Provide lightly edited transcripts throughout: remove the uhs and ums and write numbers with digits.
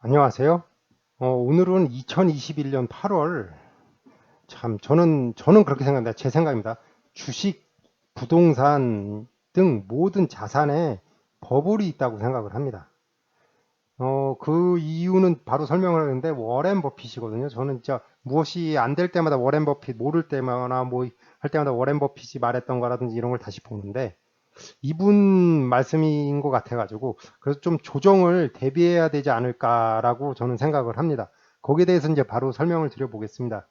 안녕하세요. 오늘은 2021년 8월, 저는 그렇게 생각합니다. 제 생각입니다. 주식, 부동산 등 모든 자산에 버블이 있다고 생각을 합니다. 그 이유는 바로 설명을 하는데, 워렌 버핏이거든요. 저는 진짜 무엇이 안 될 때마다 워렌 버핏, 모를 때마다 뭐 할 때마다 워렌 버핏이 말했던 거라든지 이런 걸 다시 보는데, 이분 말씀인 것 같아가지고 그래서 좀 조정을 대비해야 되지 않을까라고 저는 생각을 합니다. 거기에 대해서 이제 바로 설명을 드려보겠습니다.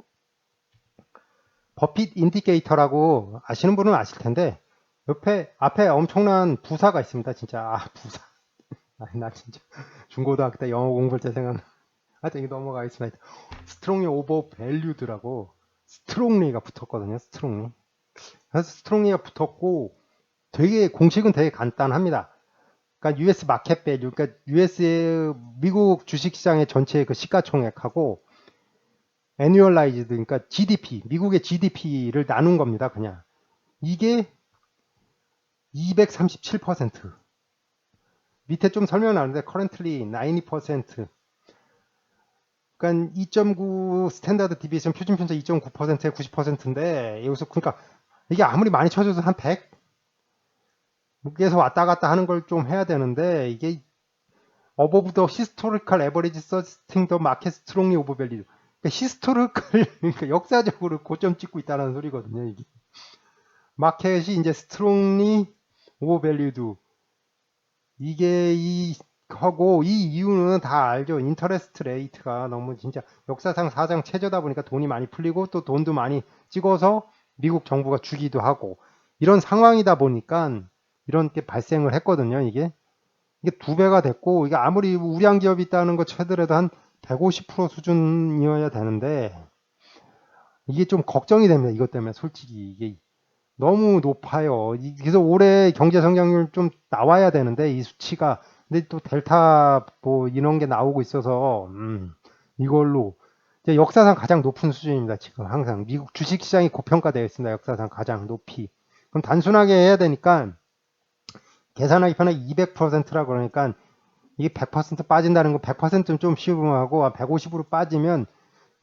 버핏 인디케이터라고 아시는 분은 아실 텐데 옆에 앞에 엄청난 부사가 있습니다. 진짜 부사. 나 진짜 중고등학교 때 영어 공부할 때 생각나. 하여튼 이거 넘어가겠습니다. 스트롱리 오버 밸류드라고 스트롱리가 붙었거든요. 스트롱리. 그래서 스트롱리가 붙었고 되게 공식은 되게 간단합니다. 그러니까 US 마켓 밸류, 그러니까 US의 미국 주식시장의 전체 그 시가총액하고 애뉴얼라이즈드, 그러니까 GDP, 미국의 GDP를 나눈 겁니다. 그냥 이게 237%. 밑에 좀 설명 나오는데 currently 90%. 그러니까 2.9 스탠다드 디비에이션 표준 편차 2.9%에 90%인데 여기서 그러니까 이게 아무리 많이 쳐줘도 한 100? 여기에서 왔다 갔다 하는 걸 좀 해야 되는데 이게 above the historical average suggesting the market strongly overvalued. 그러니까 히스토리컬, 그러니까 역사적으로 고점 찍고 있다는 소리거든요. 이게 마켓이 이제 strongly overvalued. 이게 이 하고 이 이유는 다 알죠. 인터레스트 레이트가 너무 진짜 역사상 사상 최저다 보니까 돈이 많이 풀리고 또 돈도 많이 찍어서 미국 정부가 주기도 하고 이런 상황이다 보니까 이런 게 발생을 했거든요. 이게 두 배가 됐고 이게 아무리 우량 기업이 있다는 거 쳐더라도 한 150% 수준이어야 되는데 이게 좀 걱정이 됩니다. 이것 때문에 솔직히 이게 너무 높아요. 그래서 올해 경제 성장률 좀 나와야 되는데 이 수치가 근데 또 델타 뭐 이런 게 나오고 있어서 이걸로 이제 역사상 가장 높은 수준입니다. 지금 항상 미국 주식시장이 고평가되어 있습니다. 역사상 가장 높이. 그럼 단순하게 해야 되니까 계산하기 편하게 200%라 그러니까 이게 100% 빠진다는 거 100%는 좀 쉬움하고 150으로 빠지면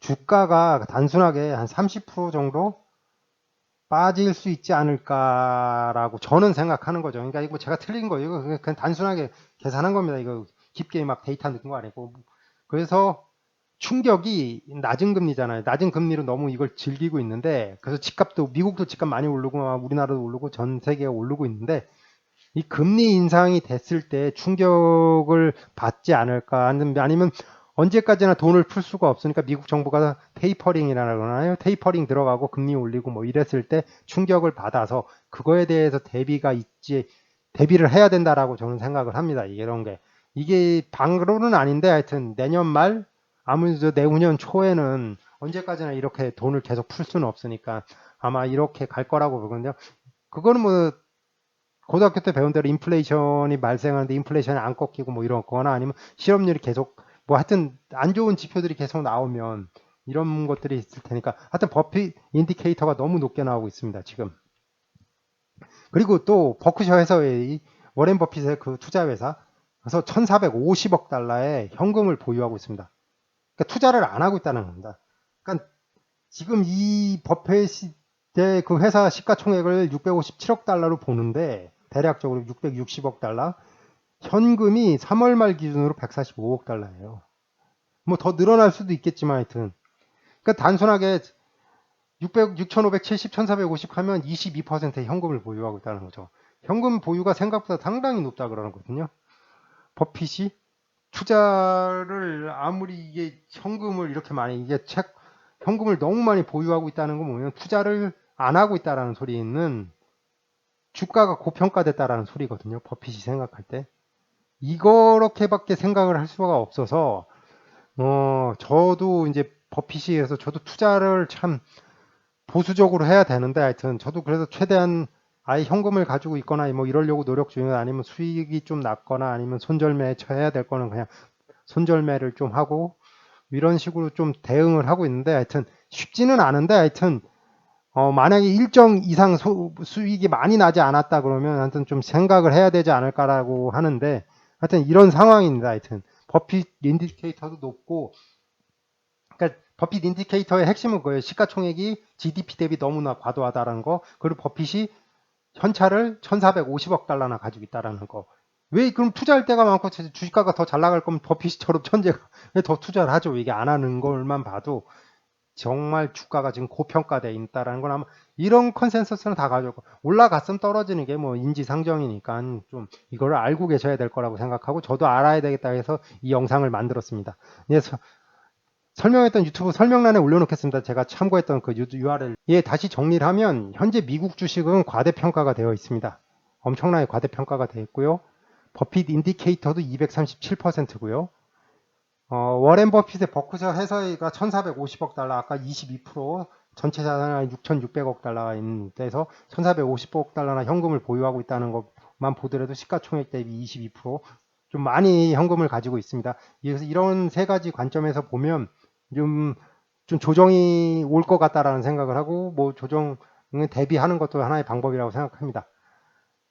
주가가 단순하게 한 30% 정도 빠질 수 있지 않을까라고 저는 생각하는 거죠. 그러니까 이거 제가 틀린 거예요. 이거 그냥 단순하게 계산한 겁니다. 이거 깊게 막 데이터 넣은 거 아니고. 그래서 충격이 낮은 금리잖아요. 낮은 금리로 너무 이걸 즐기고 있는데 그래서 집값도 미국도 집값 많이 오르고 우리나라도 오르고 전 세계가 오르고 있는데 이 금리 인상이 됐을 때 충격을 받지 않을까 아니면 언제까지나 돈을 풀 수가 없으니까 미국 정부가 테이퍼링이라고 하나요? 테이퍼링 들어가고 금리 올리고 뭐 이랬을 때 충격을 받아서 그거에 대해서 대비를 해야 된다라고 저는 생각을 합니다. 이런 게 이게 방으로는 아닌데 하여튼 내년 말 아무래도 내후년 초에는 언제까지나 이렇게 돈을 계속 풀 수는 없으니까 아마 이렇게 갈 거라고 보거든요. 그거는 뭐 고등학교 때 배운 대로 인플레이션이 발생하는데 인플레이션이 안 꺾이고 뭐 이런 거나 아니면 실업률이 계속 뭐 하여튼 안 좋은 지표들이 계속 나오면 이런 것들이 있을 테니까 하여튼 버핏 인디케이터가 너무 높게 나오고 있습니다. 지금. 그리고 또 버크셔 해서의 워렌 버핏의 그 투자 회사 그래서 1450억 달러의 현금을 보유하고 있습니다. 그러니까 투자를 안 하고 있다는 겁니다. 그러니까 지금 이 버핏의 그 회사 시가총액을 657억 달러로 보는데 대략적으로 660억 달러 현금이 3월 말 기준으로 145억 달러예요. 뭐 더 늘어날 수도 있겠지만 하여튼 그러니까 단순하게 6,570, 1,450 하면 22%의 현금을 보유하고 있다는 거죠. 현금 보유가 생각보다 상당히 높다 그러는 거거든요. 버핏이 투자를 아무리 이게 현금을 이렇게 많이 현금을 너무 많이 보유하고 있다는 거 보면 투자를 안 하고 있다라는 소리는 주가가 고평가됐다라는 소리거든요. 버핏이 생각할 때. 이렇게밖에 생각을 할 수가 없어서 저도 이제 버핏이 해서 저도 투자를 참 보수적으로 해야 되는데 하여튼 저도 그래서 최대한 아예 현금을 가지고 있거나 뭐 이러려고 노력 중이거나 아니면 수익이 좀 낮거나 아니면 손절매 쳐야 될 거는 그냥 손절매를 좀 하고 이런 식으로 좀 대응을 하고 있는데 하여튼 쉽지는 않은데 하여튼 만약에 일정 이상 수익이 많이 나지 않았다 그러면 하여튼 좀 생각을 해야 되지 않을까라고 하는데 하여튼 이런 상황입니다. 하여튼 버핏 인디케이터도 높고, 그러니까 버핏 인디케이터의 핵심은 그거예요. 시가총액이 GDP 대비 너무나 과도하다라는 거, 그리고 버핏이 현찰을 1,450억 달러나 가지고 있다라는 거. 왜 그럼 투자할 때가 많고 주식가가 더 잘 나갈 거면 버핏처럼 천재가 왜 더 투자를 하죠? 이게 안 하는 걸만 봐도 정말 주가가 지금 고평가되어 있다라는 걸 아마 이런 컨센서스는 다 가지고 올라갔으면 떨어지는 게 뭐 인지상정이니까 좀 이거를 알고 계셔야 될 거라고 생각하고 저도 알아야 되겠다 해서 이 영상을 만들었습니다. 그래서 설명했던 유튜브 설명란에 올려놓겠습니다. 제가 참고했던 그 URL. 예, 다시 정리를 하면 현재 미국 주식은 과대평가가 되어 있습니다. 엄청나게 과대평가가 되어 있고요. 버핏 인디케이터도 237%고요. 워렌 버핏의 버크셔 해서가 1,450억 달러, 아까 22%, 전체 자산이 6,600억 달러가 있는 데서 1,450억 달러나 현금을 보유하고 있다는 것만 보더라도 시가총액 대비 22%좀 많이 현금을 가지고 있습니다. 그래서 이런 세 가지 관점에서 보면 좀 조정이 올 것 같다라는 생각을 하고 뭐 조정에 대비하는 것도 하나의 방법이라고 생각합니다.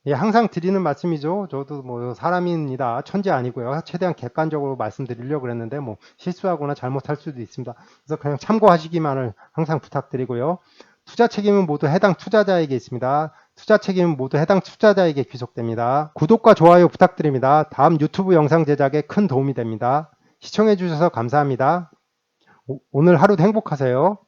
예, 항상 드리는 말씀이죠. 저도 뭐 사람입니다. 천재 아니고요. 최대한 객관적으로 말씀드리려고 그랬는데 뭐 실수하거나 잘못할 수도 있습니다. 그래서 그냥 참고하시기만을 항상 부탁드리고요. 투자 책임은 모두 해당 투자자에게 있습니다. 투자 책임은 모두 해당 투자자에게 귀속됩니다. 구독과 좋아요 부탁드립니다. 다음 유튜브 영상 제작에 큰 도움이 됩니다. 시청해 주셔서 감사합니다. 오늘 하루도 행복하세요.